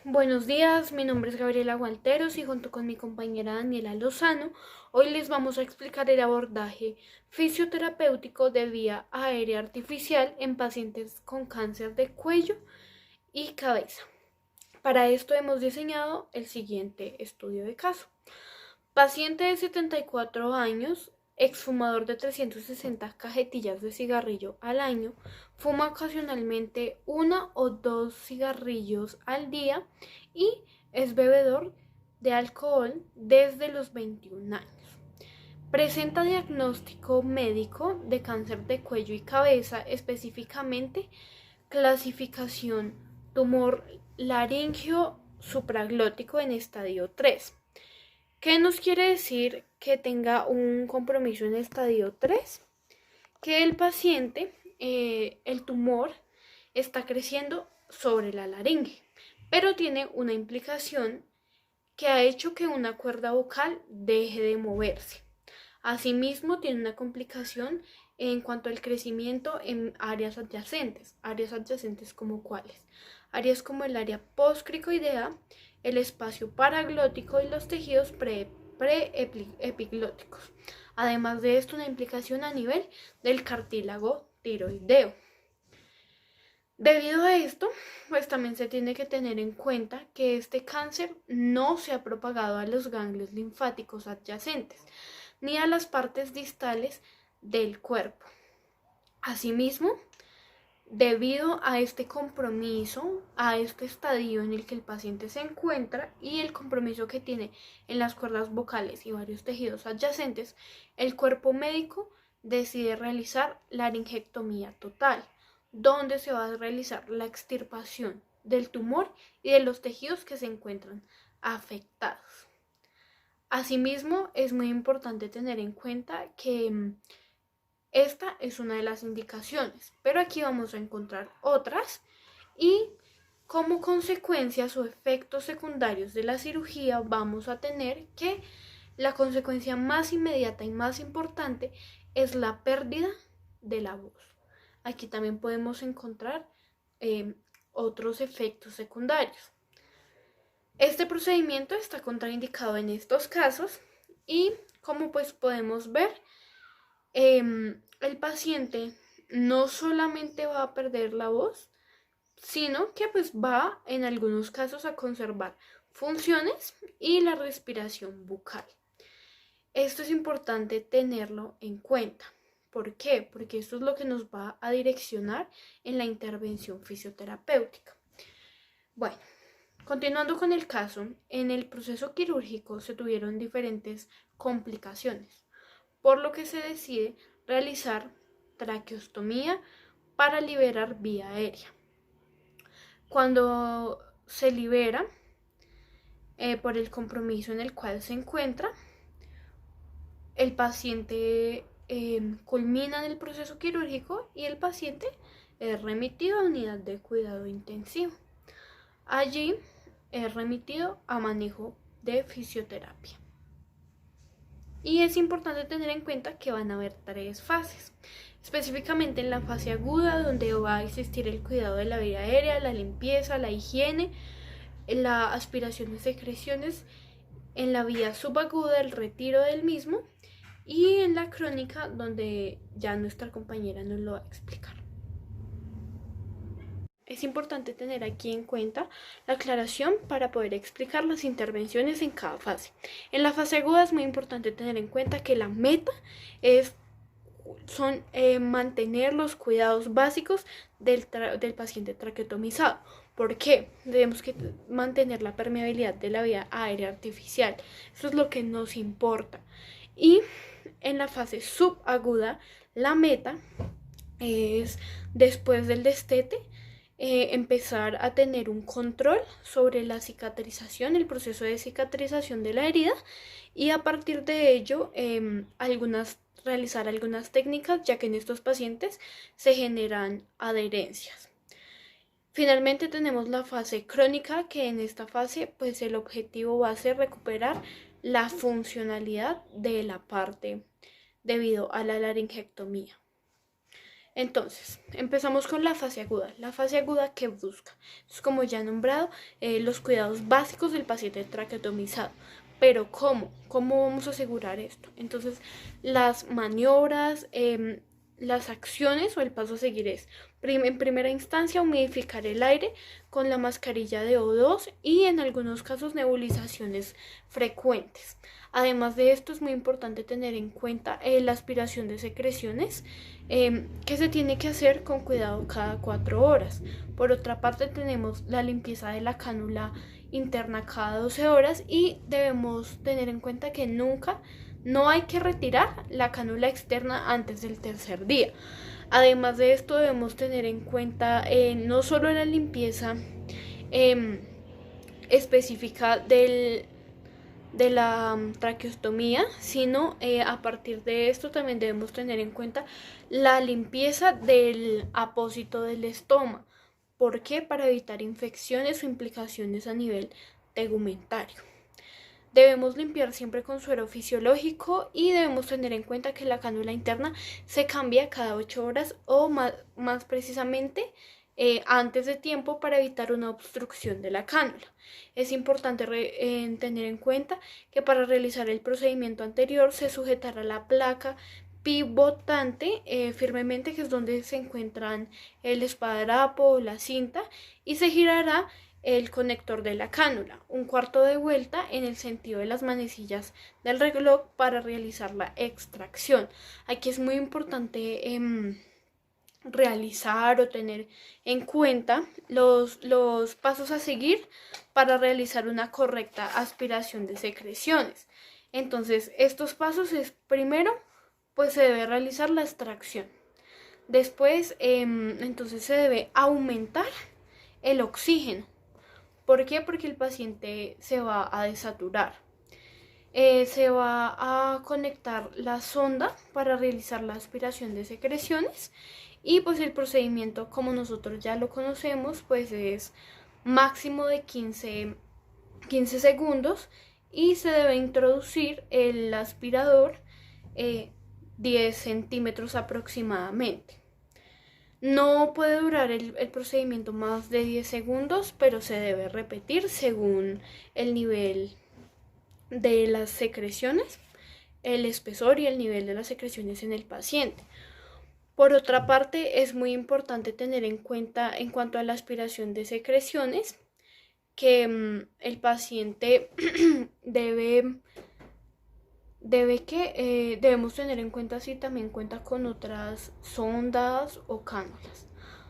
Buenos días, mi nombre es Gabriela Gualteros y junto con mi compañera Daniela Lozano, hoy les vamos a explicar el abordaje fisioterapéutico de vía aérea artificial en pacientes con cáncer de cuello y cabeza. Para esto hemos diseñado el siguiente estudio de caso. Paciente de 74 años, exfumador de 360 cajetillas de cigarrillo al año, fuma ocasionalmente 1 o 2 cigarrillos al día y es bebedor de alcohol desde los 21 años. Presenta diagnóstico médico de cáncer de cuello y cabeza, específicamente clasificación tumor laringio supraglótico en estadio 3. ¿Qué nos quiere decir que tenga un compromiso en estadio 3? Que el paciente, el tumor, está creciendo sobre la laringe, pero tiene una implicación que ha hecho que una cuerda vocal deje de moverse. Asimismo, tiene una complicación en cuanto al crecimiento en áreas adyacentes como cuáles, áreas como el área postcricoidea, el espacio paraglótico y los tejidos preepiglóticos. Además de esto, una implicación a nivel del cartílago tiroideo. Debido a esto, pues también se tiene que tener en cuenta que este cáncer no se ha propagado a los ganglios linfáticos adyacentes ni a las partes distales del cuerpo. Asimismo, debido a este compromiso, a este estadio en el que el paciente se encuentra y el compromiso que tiene en las cuerdas vocales y varios tejidos adyacentes, el cuerpo médico decide realizar laringectomía total, donde se va a realizar la extirpación del tumor y de los tejidos que se encuentran afectados. Asimismo, es muy importante tener en cuenta que esta es una de las indicaciones, pero aquí vamos a encontrar otras y como consecuencias o efectos secundarios de la cirugía vamos a tener que la consecuencia más inmediata y más importante es la pérdida de la voz. Aquí también podemos encontrar otros efectos secundarios. Este procedimiento está contraindicado en estos casos y como pues podemos ver, el paciente no solamente va a perder la voz, sino que pues va en algunos casos a conservar funciones y la respiración bucal. Esto es importante tenerlo en cuenta. ¿Por qué? Porque esto es lo que nos va a direccionar en la intervención fisioterapéutica. Bueno, continuando con el caso, en el proceso quirúrgico se tuvieron diferentes complicaciones, por lo que se decide realizar traqueostomía para liberar vía aérea. Cuando se libera, por el compromiso en el cual se encuentra, el paciente culmina en el proceso quirúrgico y el paciente es remitido a unidad de cuidado intensivo. Allí es remitido a manejo de fisioterapia. Y es importante tener en cuenta que van a haber 3 fases, específicamente en la fase aguda, donde va a existir el cuidado de la vía aérea, la limpieza, la higiene, la aspiración de secreciones, en la vía subaguda el retiro del mismo y en la crónica, donde ya nuestra compañera nos lo va a explicar. Es importante tener aquí en cuenta la aclaración para poder explicar las intervenciones en cada fase. En la fase aguda es muy importante tener en cuenta que la meta son mantener los cuidados básicos del paciente traqueotomizado. ¿Por qué? Debemos mantener la permeabilidad de la vía aérea artificial. Eso es lo que nos importa. Y en la fase subaguda, la meta es, después del destete, empezar a tener un control sobre la cicatrización, el proceso de cicatrización de la herida y a partir de ello realizar algunas técnicas, ya que en estos pacientes se generan adherencias. Finalmente tenemos la fase crónica, que en esta fase pues el objetivo va a ser recuperar la funcionalidad de la parte debido a la laringectomía. Entonces, empezamos con la fase aguda. La fase aguda, ¿qué busca? Es como ya nombrado, los cuidados básicos del paciente traqueotomizado. Pero ¿cómo? ¿Cómo vamos a asegurar esto? Entonces, las maniobras, las acciones o el paso a seguir es, en primera instancia, humidificar el aire con la mascarilla de O2 y en algunos casos nebulizaciones frecuentes. Además de esto, es muy importante tener en cuenta la aspiración de secreciones, que se tiene que hacer con cuidado cada 4 horas. Por otra parte, tenemos la limpieza de la cánula interna cada 12 horas y debemos tener en cuenta que no hay que retirar la cánula externa antes del tercer día. Además de esto, debemos tener en cuenta no solo la limpieza específica de la traqueostomía, sino a partir de esto también debemos tener en cuenta la limpieza del apósito del estómago. ¿Por qué? Para evitar infecciones o implicaciones a nivel tegumentario. Debemos limpiar siempre con suero fisiológico y debemos tener en cuenta que la cánula interna se cambia cada 8 horas o más precisamente antes de tiempo para evitar una obstrucción de la cánula. Es importante tener en cuenta que para realizar el procedimiento anterior se sujetará la placa pivotante firmemente, que es donde se encuentran el esparadrapo o la cinta, y se girará el conector de la cánula, un cuarto de vuelta en el sentido de las manecillas del reloj para realizar la extracción. Aquí es muy importante realizar o tener en cuenta los pasos a seguir para realizar una correcta aspiración de secreciones. Entonces, estos pasos es primero, pues se debe realizar la extracción. Después, entonces se debe aumentar el oxígeno. ¿Por qué? Porque el paciente se va a desaturar. Se va a conectar la sonda para realizar la aspiración de secreciones y pues el procedimiento, como nosotros ya lo conocemos, pues es máximo de 15 segundos y se debe introducir el aspirador 10 centímetros aproximadamente. No puede durar el procedimiento más de 10 segundos, pero se debe repetir según el nivel de las secreciones, el espesor y el nivel de las secreciones en el paciente. Por otra parte, es muy importante tener en cuenta en cuanto a la aspiración de secreciones que el paciente debemos tener en cuenta si también cuenta con otras sondas o cánulas.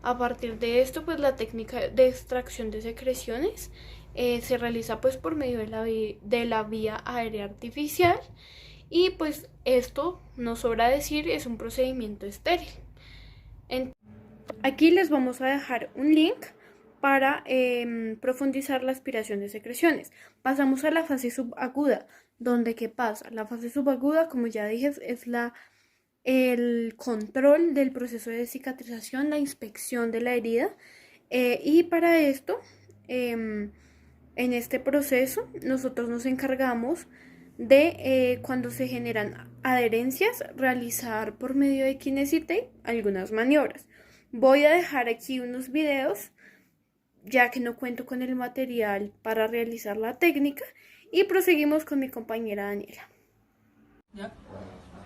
A partir de esto, pues la técnica de extracción de secreciones se realiza pues por medio de la vía aérea artificial y pues esto, no sobra decir, es un procedimiento estéril. Aquí les vamos a dejar un link para profundizar la aspiración de secreciones. Pasamos a la fase subaguda, donde ¿qué pasa? La fase subaguda, como ya dije, es el control del proceso de cicatrización, la inspección de la herida, y para esto, en este proceso, nosotros nos encargamos de cuando se generan adherencias, realizar por medio de Kinesitape algunas maniobras. Voy a dejar aquí unos videos, ya que no cuento con el material para realizar la técnica, y proseguimos con mi compañera Daniela. ¿Ya?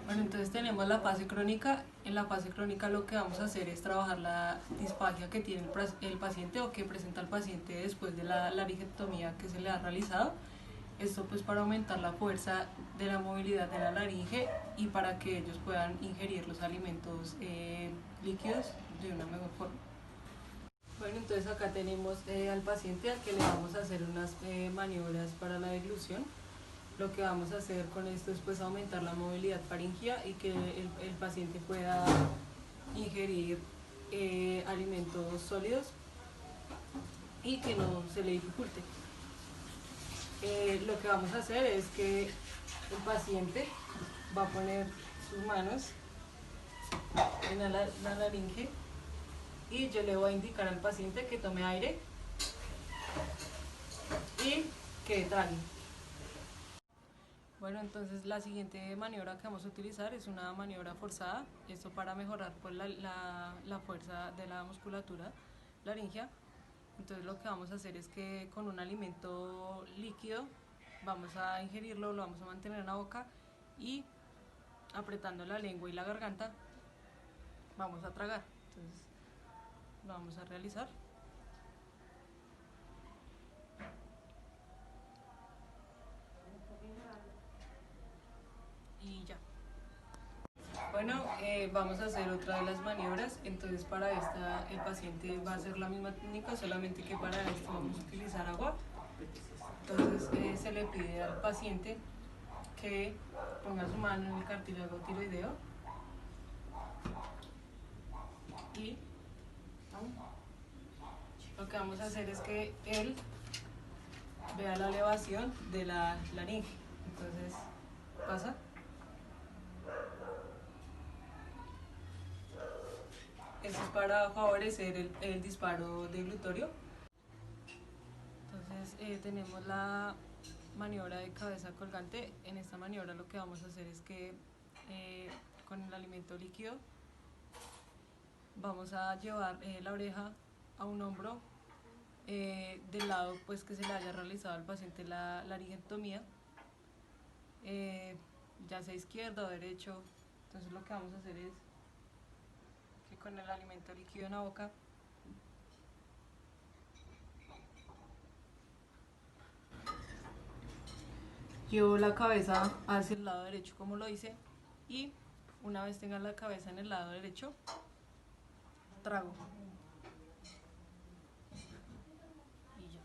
Bueno, entonces tenemos la fase crónica. En la fase crónica lo que vamos a hacer es trabajar la disfagia que tiene el paciente o que presenta el paciente después de la laringectomía que se le ha realizado. Esto pues para aumentar la fuerza de la movilidad de la laringe y para que ellos puedan ingerir los alimentos líquidos de una mejor forma. Bueno, entonces acá tenemos al paciente al que le vamos a hacer unas maniobras para la deglución. Lo que vamos a hacer con esto es pues aumentar la movilidad faríngea y que el paciente pueda ingerir alimentos sólidos y que no se le dificulte. Lo que vamos a hacer es que el paciente va a poner sus manos en la laringe y yo le voy a indicar al paciente que tome aire y que trague. Bueno, entonces la siguiente maniobra que vamos a utilizar es una maniobra forzada, esto para mejorar pues, la fuerza de la musculatura laringea. Entonces lo que vamos a hacer es que con un alimento líquido vamos a ingerirlo, lo vamos a mantener en la boca y apretando la lengua y la garganta vamos a tragar. Entonces lo vamos a realizar. Y ya. Bueno, vamos a hacer otra de las maniobras. Entonces para esta el paciente va a hacer la misma técnica, solamente que para esto vamos a utilizar agua. Entonces se le pide al paciente que ponga su mano en el cartílago tiroideo y lo que vamos a hacer es que él vea la elevación de la laringe. Entonces pasa. Esto es para favorecer el disparo deglutorio. Entonces tenemos la maniobra de cabeza colgante. En esta maniobra lo que vamos a hacer es que con el alimento líquido vamos a llevar la oreja a un hombro del lado pues, que se le haya realizado al paciente la laringectomía, ya sea izquierdo o derecho. Entonces lo que vamos a hacer es que con el alimento líquido en la boca llevo la cabeza hacia el lado derecho como lo hice y una vez tenga la cabeza en el lado derecho, trago. Y ya.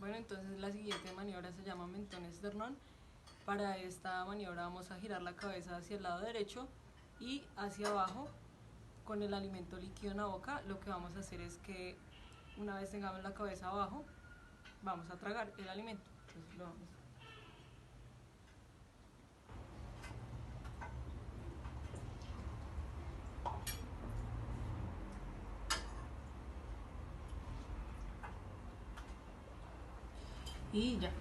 Bueno, entonces la siguiente maniobra se llama mentón esternón. Para esta maniobra vamos a girar la cabeza hacia el lado derecho y hacia abajo con el alimento líquido en la boca. Lo que vamos a hacer es que una vez tengamos la cabeza abajo, vamos a tragar el alimento. Entonces lo vamos a... Y ya.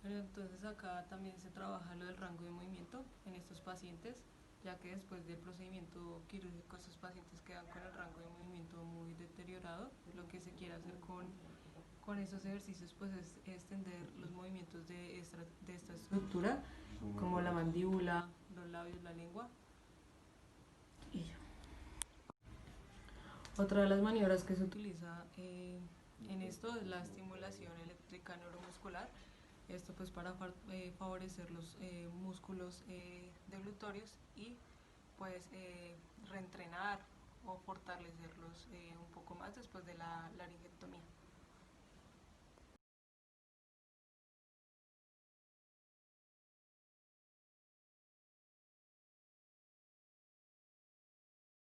Pero entonces acá también se trabaja lo del rango de movimiento en estos pacientes, ya que después del procedimiento quirúrgico estos pacientes quedan con el rango de movimiento muy deteriorado. Lo que se quiere hacer con estos ejercicios pues es extender los movimientos de esta estructura, como la mandíbula, los labios, la lengua. Y ya. Otra de las maniobras que se utiliza en esto es la estimulación eléctrica neuromuscular. Esto pues para favorecer los músculos deglutorios y pues reentrenar o fortalecerlos un poco más después de la laringectomía.